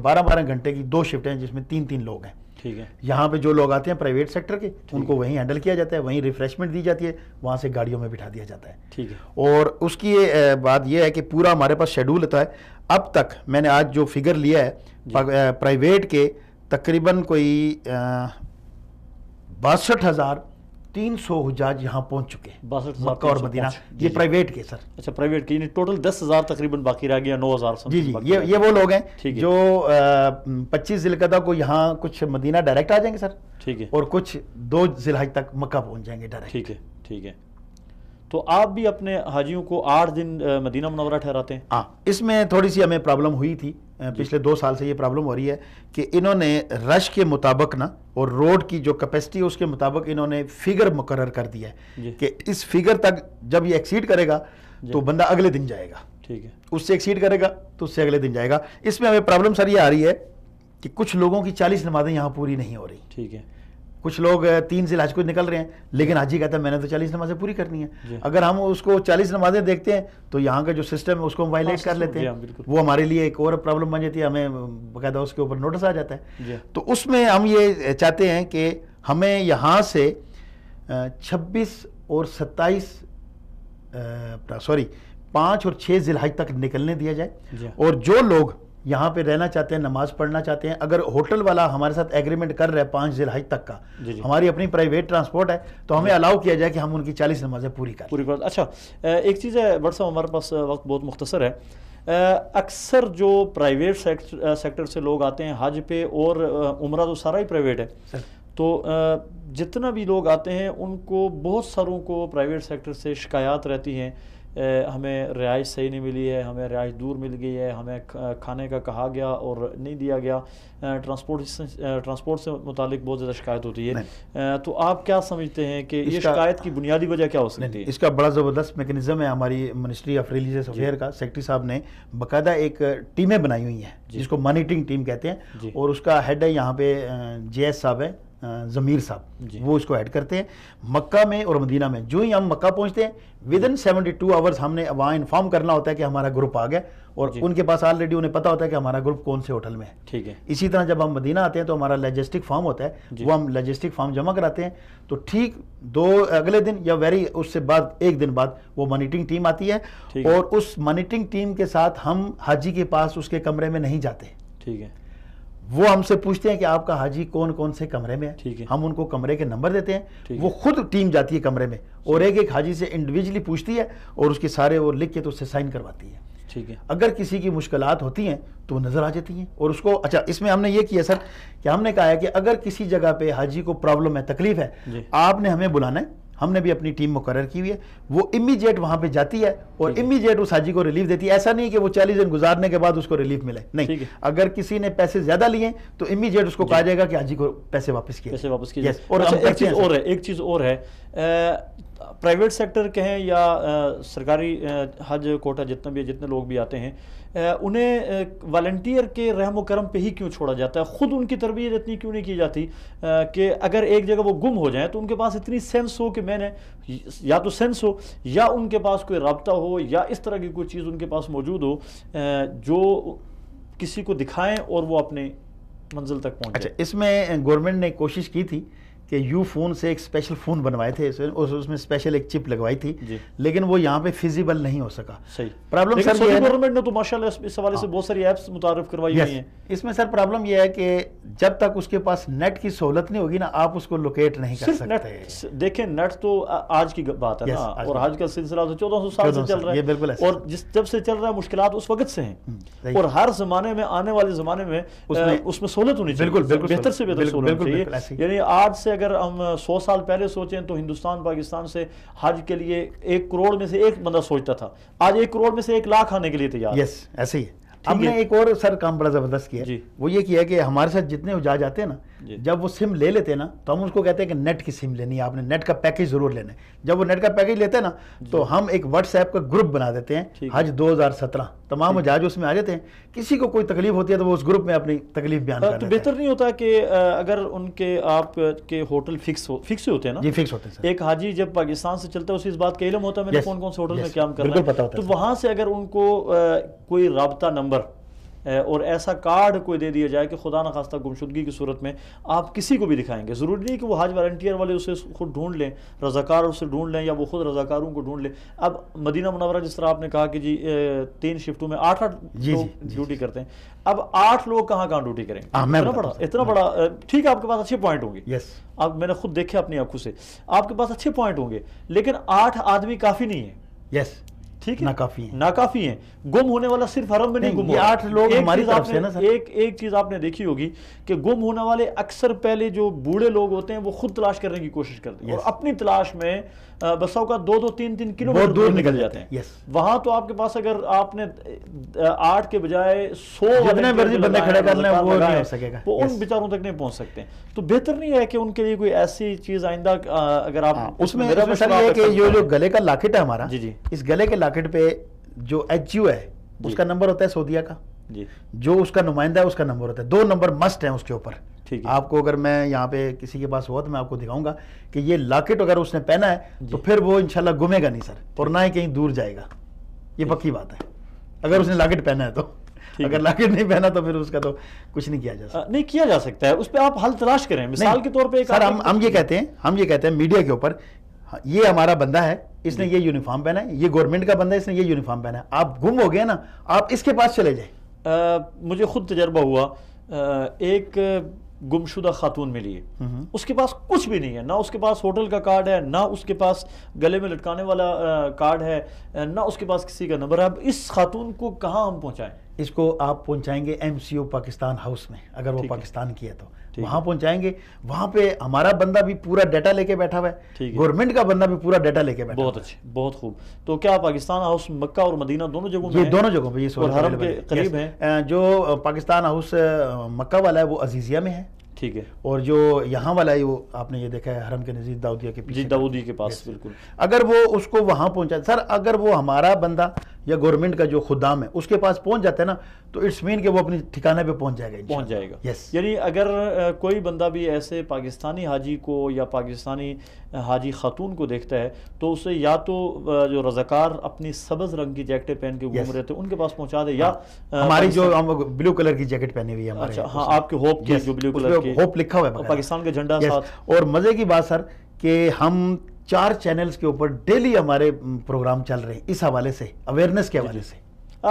12 گھنٹے کی 2 شفٹ ہیں جس میں 3 لوگ ہیں. ٹھیک ہے. یہاں پہ جو لوگ آتے ہیں پرائیویٹ سیکٹر کے، ان کو وہیں ہینڈل کیا جاتا ہے، وہیں ریفریشمنٹ دی جاتی ہے، وہاں سے گاڑیوں میں بٹھا دیا جاتا ہے. ٹھیک ہے. اور اس کی بات یہ ہے کہ پورا ہمارے پاس شیڈول ہوتا ہے. اب تک میں نے آج جو فگر لیا ہے پرائیویٹ کے تقریباً کوئی 62,000 300 حجاج یہاں پہنچ چکے ہیں 62,000 مکہ اور مدینہ. یہ پرائیویٹ کے سر. اچھا پرائیویٹ کے, یعنی ٹوٹل 10,000 تقریباً باقی رہ گیا, 9,000. جی جی, یہ وہ لوگ ہیں جو 25 ذی القعدہ کو یہاں کچھ مدینہ ڈائریکٹ آ جائیں گے سر. ٹھیک ہے. اور کچھ 2 ذی الحج تک مکہ پہنچ جائیں گے ڈائریکٹ. ٹھیک ہے ٹھیک ہے. تو آپ بھی اپنے حاجیوں کو 8 دن مدینہ منورہ ٹھہراتے ہیں؟ ہاں, اس میں تھوڑی سی ہمیں پرابلم ہوئی تھی. پچھلے 2 سال سے یہ پرابلم ہو رہی ہے کہ انہوں نے رش کے مطابق نا اور روڈ کی جو کیپیسٹی ہے اس کے مطابق انہوں نے فگر مقرر کر دیا ہے کہ اس فگر تک جب یہ ایکسیڈ کرے گا تو بندہ اگلے دن جائے گا. ٹھیک ہے. اس سے ایکسیڈ کرے گا تو اس سے اگلے دن جائے گا. اس میں ہمیں پرابلم سر یہ آ رہی ہے کہ کچھ لوگوں کی 40 نمازیں یہاں پوری نہیں ہو رہی. ٹھیک ہے. کچھ لوگ 3 ذی الحج کو نکل رہے ہیں لیکن حاجی کہتا ہے میں نے تو 40 نمازیں پوری کرنی ہیں. اگر ہم اس کو 40 نمازیں دیکھتے ہیں تو یہاں کا جو سسٹم ہے اس کو ہم وائلیٹ کر لیتے ہیں. وہ ہمارے لیے ایک اور پرابلم بن جاتی ہے, ہمیں باقاعدہ اس کے اوپر نوٹس آ جاتا ہے. تو اس میں ہم یہ چاہتے ہیں کہ ہمیں یہاں سے 26 اور 27 5 اور 6 ذی الحج تک نکلنے دیا جائے. اور جو لوگ یہاں پہ رہنا چاہتے ہیں, نماز پڑھنا چاہتے ہیں, اگر ہوٹل والا ہمارے ساتھ ایگریمنٹ کر رہا ہے 5 ذی الحج تک کا, ہماری اپنی پرائیویٹ ٹرانسپورٹ ہے, تو ہمیں الاؤ کیا جائے کہ ہم ان کی 40 نمازیں پوری کریں. اچھا, ایک چیز ہے بٹ صاحب, ہمارے پاس وقت بہت مختصر ہے. اکثر جو پرائیویٹ سیکٹر سے لوگ آتے ہیں حج پہ, اور عمرہ تو سارا ہی پرائیویٹ ہے, تو جتنا بھی لوگ آتے ہیں ان کو بہت ساروں کو پرائیویٹ سیکٹر سے شکایات رہتی ہیں, ہمیں رہائش صحیح نہیں ملی ہے, ہمیں رہائش دور مل گئی ہے, ہمیں کھانے کا کہا گیا اور نہیں دیا گیا. ٹرانسپورٹ سے متعلق بہت زیادہ شکایت ہوتی ہے. تو آپ کیا سمجھتے ہیں کہ یہ شکایت کی بنیادی وجہ کیا ہو سکتی ہے؟ اس کا بڑا زبردست میکنزم ہے. ہماری منسٹری آف ریلیجیس افیئر کا سیکرٹری صاحب نے باقاعدہ ایک ٹیمیں بنائی ہوئی ہیں جس کو مانیٹرنگ ٹیم کہتے ہیں, اور اس کا ہیڈ ہے یہاں پہ جے ایس صاحب ہے, ضمیر صاحب, وہ اس کو ایڈ کرتے ہیں. مکہ میں اور مدینہ میں جو ہی ہم مکہ پہنچتے ہیں ودن 72 آورز ہم نے وہاں انفارم کرنا ہوتا ہے کہ ہمارا گروپ آ گیا, اور ان کے پاس آلریڈی انہیں پتا ہوتا ہے کہ ہمارا گروپ کون سے ہوٹل میں ہے. ٹھیک ہے. اسی طرح جب ہم مدینہ آتے ہیں تو ہمارا لاجسٹک فارم ہوتا ہے, وہ ہم لاجسٹک فارم جمع کراتے ہیں, تو ٹھیک اگلے دن یا اس سے بعد 1 دن بعد وہ مانیٹرنگ ٹیم آتی ہے, اور اس مانیٹرنگ ٹیم کے ساتھ ہم حاجی کے پاس اس کے کمرے میں نہیں جاتے. ٹھیک ہے. وہ ہم سے پوچھتے ہیں کہ آپ کا حاجی کون کون سے کمرے میں ہے, ہم ان کو کمرے کے نمبر دیتے ہیں, وہ خود ٹیم جاتی ہے کمرے میں اور ایک حاجی سے انڈیویجلی پوچھتی ہے اور اس کے سارے وہ لکھ کے تو اس سے سائن کرواتی ہے. ٹھیک ہے. اگر کسی کی مشکلات ہوتی ہیں تو وہ نظر آ جاتی ہیں, اور اس کو اچھا اس میں ہم نے یہ کیا سر کہ ہم نے کہا ہے کہ اگر کسی جگہ پہ حاجی کو پرابلم ہے, تکلیف ہے, آپ نے ہمیں بلانا ہے. ہم نے بھی اپنی ٹیم مقرر کی ہوئی ہے, وہ امیجیٹ وہاں پہ جاتی ہے اور امیجیٹ اس حاجی کو ریلیف دیتی ہے. ایسا نہیں کہ وہ 40 دن گزارنے کے بعد اس کو ریلیف ملے, نہیں. اگر کسی نے پیسے زیادہ لیے تو امیجیٹ اس کو کہا جائے گا کہ حاجی کو پیسے واپس کیے. اور ایک چیز اور ہے, پرائیویٹ سیکٹر کہیں یا سرکاری حج کوٹا جتنے لوگ بھی آتے ہیں, انہیں والنٹیئر کے رحم و کرم پہ ہی کیوں چھوڑا جاتا ہے؟ خود ان کی تربیت اتنی کیوں نہیں کی جاتی کہ اگر ایک جگہ وہ گم ہو جائیں تو ان کے پاس اتنی سینس ہو کہ میں نے یا تو سینس ہو یا ان کے پاس کوئی رابطہ ہو یا اس طرح کی کوئی چیز ان کے پاس موجود ہو جو کسی کو دکھائیں اور وہ اپنے منزل تک پہنچے. اچھا, اس میں گورنمنٹ نے کوشش کی تھی کہ یو فون سے ایک اسپیشل فون بنوائے تھے, اس میں اسپیشل ایک چپ لگوائی تھی, لیکن وہ یہاں پہ فیزیبل نہیں ہو سکا. صحیح. پرابلم سر یہ ہے گورنمنٹ نے تو ماشاءاللہ اس حوالے سے بہت ساری ایپس متعارف کروائی ہوئی ہیں. اس میں سر پرابلم یہ ہے کہ جب تک اس کے پاس نیٹ کی سہولت نہیں ہوگی نا, آپ اس کو لوکیٹ نہیں کر سکتے. دیکھیں نیٹ تو آج کی بات ہے نا, اور آج کا سلسلہ تو 1400 سال سے چل رہا ہے, اور جب سے چل رہا ہے مشکلات اس وقت سے ہیں, اور ہر زمانے میں آنے والے زمانے میں اس میں سہولت ہونی چاہیے, بہتر سے بہتر سہولت چاہیے. یعنی آج سے اگر ہم 100 سال پہلے سوچیں تو ہندوستان پاکستان سے حج کے لیے 1 کروڑ میں سے 1 بندہ سوچتا تھا, آج 1 کروڑ میں سے 1 لاکھ آنے کے لیے تیار. یس, ایسے ہی. ہم نے ایک اور سر کام بڑا زبردست کیا, وہ یہ کیا کہ ہمارے ساتھ جتنے حجاج آتے ہیں نا, جب وہ سم لے لیتے ہیں نا تو ہم اس کو کہتے ہیں کہ نیٹ کی سم لینی ہے, آپ نے نیٹ کا پیکیج ضرور لینا ہے. جب وہ نیٹ کا پیکیج لیتے ہیں نا تو ہم ایک واٹس ایپ کا گروپ بنا دیتے ہیں, حج 2017, تمام حجاج اس میں آ جاتے ہیں. کسی کو کوئی تکلیف ہوتی ہے تو وہ اس گروپ میں اپنی تکلیف بیان کرتے ہیں. تو بہتر نہیں ہوتا کہ اگر ان کے آپ کے ہوٹل فکس ہوتے ہیں نا؟ جی فکس ہوتے ہیں. ایک حاجی جب پاکستان سے چلتا ہے اسے اس بات کا علم ہوتا ہے میں نے کون کون سے ہوٹل میں قیام کرنا ہے, تو وہاں سے اگر ان کو کوئی رابطہ نمبر اور ایسا کارڈ کوئی دے دیا جائے کہ خدا نخواستہ گمشدگی کی صورت میں آپ کسی کو بھی دکھائیں گے. ضروری نہیں کہ وہ حج والنٹیئر والے اسے خود ڈھونڈ لیں, رضاکار اسے ڈھونڈ لیں, یا وہ خود رضاکاروں کو ڈھونڈ لیں. اب مدینہ منورہ جس طرح آپ نے کہا کہ جی 3 شفٹوں میں 8 لوگ ڈیوٹی کرتے ہیں, اب 8 لوگ کہاں ڈیوٹی کریں گے؟ اتنا بڑا ٹھیک ہے, آپ کے پاس اچھے پوائنٹ ہوں گے, اب میں نے خود دیکھے اپنی آنکھوں سے, آپ کے پاس اچھے پوائنٹ ہوں گے, لیکن 8 آدمی کافی نہیں ہے. ٹھیک ہے, ناکافی ہیں. گم ہونے والا صرف حرم میں نہیں گم ہوا. 8 لوگ ہماری طرف سے نا سر. ایک چیز آپ نے دیکھی ہوگی کہ گم ہونے والے اکثر پہلے جو بوڑھے لوگ ہوتے ہیں وہ خود تلاش کرنے کی کوشش کرتے ہیں, اور اپنی تلاش میں بس اوقات 2-3 کلومیٹر دور نکل جاتے ہیں. وہاں تو آپ کے پاس اگر آپ نے 8 کے بجائے 100 جتنے مرضی بندے کھڑے کر لیں وہ نہیں ہو سکے گا, وہ ان بیچاروں تک نہیں پہنچ سکتے. تو بہتر نہیں ہے کہ ان کے لیے کوئی ایسی چیز آئندہ اگر آپ اس میں مسئلہ یہ کہ جو گلے کا لاکٹ ہے ہمارا, اس گلے کے لاکٹ پہ جو HU ہے اس کا نمبر ہوتا ہے سعودیہ کا, جو اس کا نمائندہ ہے اس کا نمبر ہوتا ہے. 2 نمبر مسٹ ہیں اس کے اوپر. آپ کو اگر میں یہاں پہ کسی کے پاس ہوا تو میں آپ کو دکھاؤں گا کہ یہ لاکٹ اگر اس نے پہنا ہے تو پھر وہ انشاءاللہ گمے گا نہیں سر, اور نہ ہی کہیں دور جائے گا. یہ پکی بات ہے اگر اس نے لاکٹ پہنا ہے تو. اگر لاکٹ نہیں پہنا تو پھر اس کا تو کچھ نہیں کیا جا سکتا. نہیں کیا جا سکتا ہے, اس پہ آپ حل تلاش کریں. مثال کے طور پہ سر ہم یہ کہتے ہیں میڈیا کے اوپر, یہ ہمارا بندہ ہے, اس نے یہ یونیفارم پہنا ہے, یہ گورنمنٹ کا بندہ ہے, اس نے یہ یونیفارم پہنا ہے. آپ گم ہو گئے نا, آپ اس کے پاس چلے جائیں. مجھے خود تجربہ ہوا, ایک گمشدہ خاتون ملی ہے, اس کے پاس کچھ بھی نہیں ہے, نہ اس کے پاس ہوٹل کا کارڈ ہے, نہ اس کے پاس گلے میں لٹکانے والا کارڈ ہے, نہ اس کے پاس کسی کا نمبر ہے. اب اس خاتون کو کہاں ہم پہنچائیں؟ اس کو آپ پہنچائیں گے MCO پاکستان ہاؤس میں, اگر وہ پاکستان کی ہے تو وہاں پہنچائیں گے. وہاں پہ ہمارا بندہ بھی پورا ڈیٹا لے کے بیٹھا ہوا ہے, گورنمنٹ کا بندہ بھی پورا ڈیٹا لے کے بیٹھا. بہت اچھے, بہت خوب. تو کیا پاکستان ہاؤس مکہ اور مدینہ دونوں جگہوں میں؟ دونوں جگہوں پہ, یہ حرم کے قریب ہیں. جو پاکستان ہاؤس مکہ والا ہے وہ عزیزیہ میں ہے, ٹھیک ہے, اور جو یہاں والا ہے وہ آپ نے یہ دیکھا ہے حرم کے نزدیک داؤدیہ کے پیچھے, داؤدی کے پاس. بالکل. اگر وہ اس کو وہاں پہنچا سر, اگر وہ ہمارا بندہ یا گورنمنٹ کا جو خدام ہے اس کے پاس پہنچ جاتا ہے نا, تو اٹس مین کہ وہ اپنی ٹھکانے پہ پہنچ جائے گا. یعنی اگر کوئی بندہ بھی ایسے پاکستانی حاجی کو یا پاکستانی حاجی خاتون کو دیکھتا ہے تو اسے یا تو جو رضاکار اپنی سبز رنگ کی جیکٹیں پہن کے گھوم رہے تھے ان کے پاس پہنچا دے, یا ہماری جو بلو کلر کی جیکٹ پہنی ہوئی ہے. اچھا ہاں, آپ کے ہوپ کی جو بلو کلر کی ہوپ لکھا ہوا ہے, پاکستان کا جھنڈا ساتھ. اور مزے کی بات سر کہ ہم 4 چینلز کے اوپر ڈیلی ہمارے پروگرام چل رہے ہیں اس حوالے سے, اویئرنیس کے حوالے سے.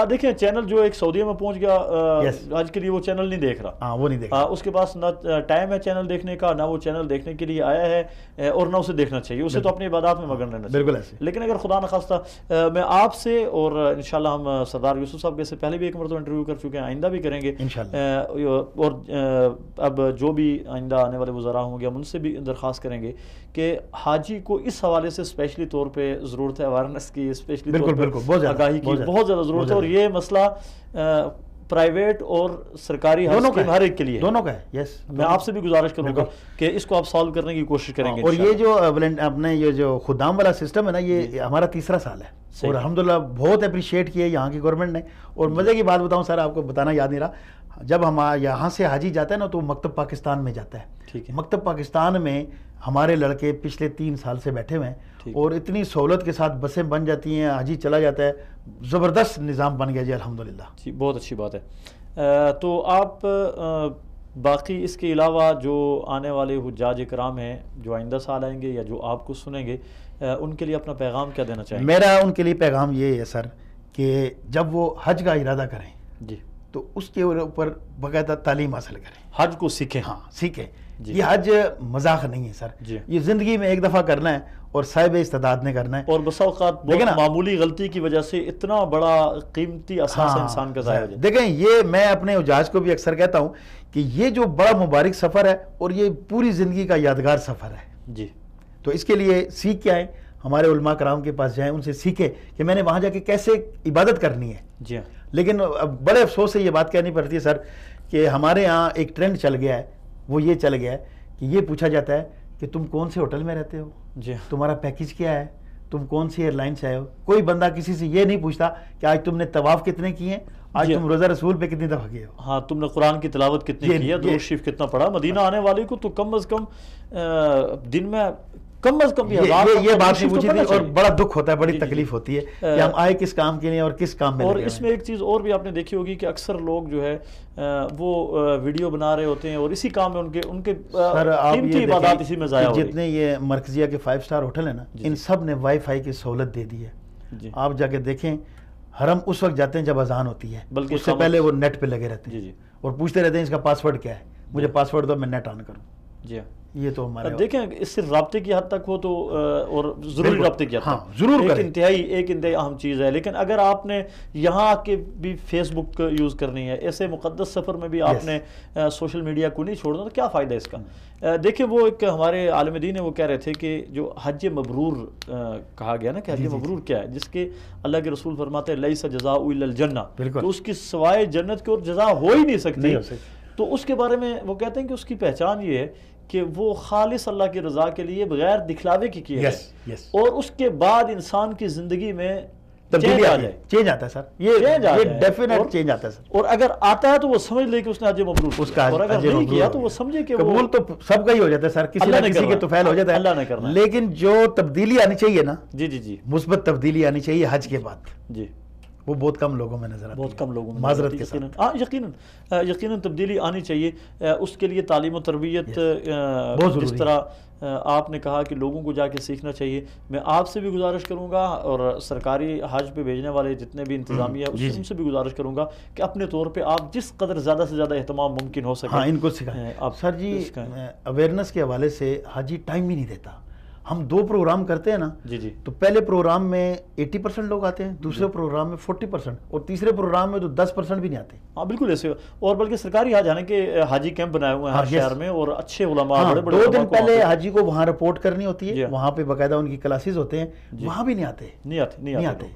دیکھیں چینل جو ایک سعودیہ میں پہنچ گیا آج کے لیے وہ چینل نہیں دیکھ رہا, وہ نہیں دیکھ رہا, اس کے پاس نہ ٹائم ہے چینل دیکھنے کا, نہ وہ چینل دیکھنے کے لیے آیا ہے, اور نہ اسے دیکھنا چاہیے, اسے تو اپنی عبادات میں مگن رہنا چاہیے. بالکل ایسے. لیکن اگر خدا نخواستہ میں آپ سے, اور انشاءاللہ ہم سردار یوسف صاحب کے سے پہلے بھی ایک مرتبہ انٹرویو کر چکے ہیں, آئندہ بھی کریں گے انشاءاللہ, اور اب جو بھی آئندہ آنے والے وزراء ہوں گے ہم ان سے بھی درخواست کریں گے کہ حاجی کو اس حوالے سے اسپیشلی طور پہ ضرورت ہے اویئرنیس کی, اسپیشلی طور پہ آگاہی کی بہت زیادہ ضرورت ہے. اور یہ مسئلہ پرائیویٹ اور سرکاری ہر ایک کے لیے دونوں کا ہے. میں آپ سے بھی گزارش کروں گا کہ اس کو آپ سالو کرنے کی کوشش کریں گے. اور یہ جو اپنے یہ جو خدام والا سسٹم ہے نا, یہ ہمارا 3را سال ہے, اور الحمدللہ بہت اپریشیٹ کیا یہاں کی گورنمنٹ نے. اور مزے کی بات بتاؤں سر, آپ کو بتانا یاد نہیں رہا, جب ہم یہاں سے حاجی جاتا ہے نا تو مکتب پاکستان میں جاتا ہے. مکتب پاکستان میں ہمارے لڑکے پچھلے 3 سال سے بیٹھے ہوئے ہیں, اور اتنی سہولت کے ساتھ بسیں بن جاتی ہیں, حاجی چلا جاتا ہے, زبردست نظام بن گیا جی الحمدللہ. جی بہت اچھی بات ہے. تو آپ باقی اس کے علاوہ جو آنے والے حجاج اکرام ہیں جو آئندہ سال آئیں گے یا جو آپ کو سنیں گے, ان کے لیے اپنا پیغام کیا دینا چاہیں گے؟ میرا ان کے لیے پیغام یہ ہے سر کہ جب وہ حج کا ارادہ کریں جی تو اس کے اوپر باقاعدہ تعلیم حاصل کریں, حج کو سیکھیں. ہاں سیکھیں. یہ حج مذاق نہیں ہے سر, یہ زندگی میں ایک دفعہ کرنا ہے اور صاحب استعداد نے کرنا ہے. اور بسا اوقات معمولی غلطی کی وجہ سے اتنا بڑا قیمتی اثاثہ انسان کا ضائع ہو جائے. دیکھیں یہ میں اپنے حجاج کو بھی اکثر کہتا ہوں کہ یہ جو بڑا مبارک سفر ہے اور یہ پوری زندگی کا یادگار سفر ہے جی. تو اس کے لیے سیکھ کے آئیں, ہمارے علماء کرام کے پاس جائیں, ان سے سیکھیں کہ میں نے وہاں جا کے کیسے عبادت کرنی ہے. جی ہاں. لیکن بڑے افسوس سے یہ بات کہنی پڑتی ہے سر کہ ہمارے ہاں ایک ٹرینڈ چل گیا ہے, وہ یہ چل گیا ہے کہ یہ پوچھا جاتا ہے کہ تم کون سے ہوٹل میں رہتے ہو, جی تمہارا پیکیج کیا ہے, تم کون سی ایئر لائن سے آئے ہو. کوئی بندہ کسی سے یہ نہیں پوچھتا کہ آج تم نے طواف کتنے کیے ہیں, آج تم روزہ رسول پہ کتنی دفعہ کیے ہو, ہاں تم نے قرآن کی تلاوت کتنی کی ہے, درود شریف کتنا پڑھا. مدینہ آنے والے کو تو کم از کم دن میں کم از کم یہ بات نہیں پوچھی تھی، اور بڑا دکھ ہوتا ہے، بڑی تکلیف ہوتی ہے کہ ہم آئے کس کام کے لیے اور کس کام میں. اور اس میں ایک چیز اور بھی آپ نے دیکھی ہوگی کہ اکثر لوگ جو ہے وہ ویڈیو بنا رہے ہوتے ہیں اور اسی کام میں ان کے قیمتی عبادات اسی میں ضائع ہو رہی ہیں. جتنے یہ مرکزیہ کے 5 سٹار ہوٹل ہیں نا، ان سب نے وائی فائی کی سہولت دے دی ہے. آپ جا کے دیکھیں، حرم اس وقت جاتے ہیں جب اذان ہوتی ہے، بلکہ اس سے پہلے وہ نیٹ پہ لگے رہتے ہیں اور پوچھتے رہتے ہیں اس کا پاس ورڈ کیا ہے، مجھے پاس ورڈ دو میں نیٹ آن کروں. جی یہ تو ہمارے دیکھیں اس سے رابطے کی حد تک ہو تو، اور ضروری رابطے کی حد تک ضرور ایک انتہائی اہم چیز ہے. لیکن اگر آپ نے یہاں آ کے بھی فیس بک یوز کرنی ہے، ایسے مقدس سفر میں بھی آپ نے سوشل میڈیا کو نہیں چھوڑنا، تو کیا فائدہ ہے اس کا؟ دیکھیں وہ ایک ہمارے عالم دین ہے، وہ کہہ رہے تھے کہ جو حج مبرور کہا گیا نا، کہ حج مبرور کیا ہے، جس کے اللہ کے رسول فرماتے ہیں لیس جزاء الا الجنہ، تو اس کی سوائے جنت کی اور جزا ہو ہی نہیں سکتی. تو اس کے بارے میں وہ کہتے ہیں کہ اس کی پہچان یہ ہے کہ وہ خالص اللہ کی رضا کے لیے بغیر دکھلاوے کی کیا ہے، اور اس کے بعد انسان کی زندگی میں تبدیلی آ جائے، چینج آتا ہے سر، یہ ڈیفینیٹ چینج آتا ہے سر. اور اگر آتا ہے تو وہ سمجھ لے کہ اس نے حج مبرور کیا، اور اگر نہیں کیا تو وہ سمجھے کہ قبول تو سب کا ہی ہو جاتا ہے سر، کسی نہ کسی کے تو فعل ہو جاتا ہے، اللہ نے کرنا ہے. لیکن جو تبدیلی آنی چاہیے نا، جی مثبت تبدیلی آنی چاہیے حج کے بعد، جی وہ بہت کم لوگوں میں نظر آتی ہے، بہت کم لوگوں میں معذرت کے ساتھ. ہاں یقیناً تبدیلی آنی چاہیے. اس کے لیے تعلیم و تربیت، جس طرح آپ نے کہا کہ لوگوں کو جا کے سیکھنا چاہیے، میں آپ سے بھی گزارش کروں گا اور سرکاری حج پہ بھیجنے والے جتنے بھی انتظامیہ ان سے بھی گزارش کروں گا کہ اپنے طور پہ آپ جس قدر زیادہ سے زیادہ اہتمام ممکن ہو سکے ان کو سکھائیں. سر جی اویئرنیس کے حوالے سے حاجی ٹائم ہی نہیں دیتا. ہم 2 پروگرام کرتے ہیں نا، تو پہلے پروگرام میں 80% لوگ آتے ہیں، دوسرے پروگرام میں 40%، اور تیسرے پروگرام میں تو 10% بھی نہیں آتے. ہاں بالکل ایسے. اور بلکہ سرکاری حج آنے کے حاجی کیمپ بنائے ہوئے ہیں ہر شہر میں، اور اچھے علماء بڑے بڑے 2 دن پہلے حاجی کو وہاں رپورٹ کرنی ہوتی ہے، وہاں پہ باقاعدہ ان کی کلاسز ہوتے ہیں، وہاں بھی نہیں آتے.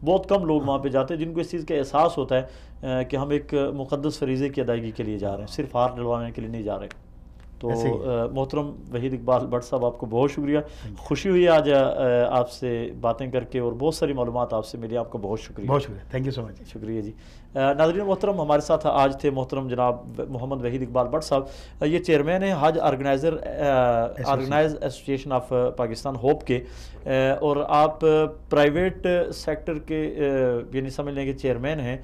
بہت کم لوگ وہاں پہ جاتے ہیں جن کو اس چیز کا احساس ہوتا ہے کہ ہم ایک مقدس فریضے کی ادائیگی کے لیے جا رہے ہیں، صرف ہار ڈلوانے کے لیے نہیں جا رہے. تو محترم وحید اقبال بٹ صاحب، آپ کو بہت شکریہ. خوشی ہوئی آج آپ سے باتیں کر کے، اور بہت ساری معلومات آپ سے ملی. آپ کا بہت شکریہ. بہت شکریہ، تھینک یو سو مچ. شکریہ جی. ناظرین محترم، ہمارے ساتھ آج تھے محترم جناب محمد وحید اقبال بٹ صاحب. یہ چیئرمین ہیں Hajj organize association of Pakistan HOAP کے، اور آپ پرائیویٹ سیکٹر کے یعنی سمجھ لیں کہ چیئرمین ہیں،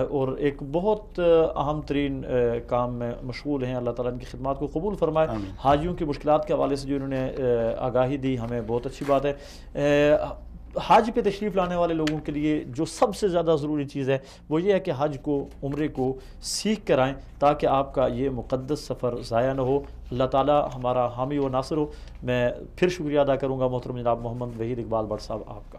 اور ایک بہت اہم ترین کام میں مشغول ہیں. اللہ تعالیٰ ان کی خدمات کو قبول فرمائے. حاجیوں کی مشکلات کے حوالے سے جو انہوں نے آگاہی دی، ہمیں بہت اچھی بات ہے. حج پہ تشریف لانے والے لوگوں کے لیے جو سب سے زیادہ ضروری چیز ہے وہ یہ ہے کہ حج کو، عمرے کو سیکھ کر آئیں، تاکہ آپ کا یہ مقدس سفر ضائع نہ ہو. اللہ تعالیٰ ہمارا حامی و ناصر ہو. میں پھر شکریہ ادا کروں گا محترم جناب محمد وحید اقبال بٹ صاحب آپ کا.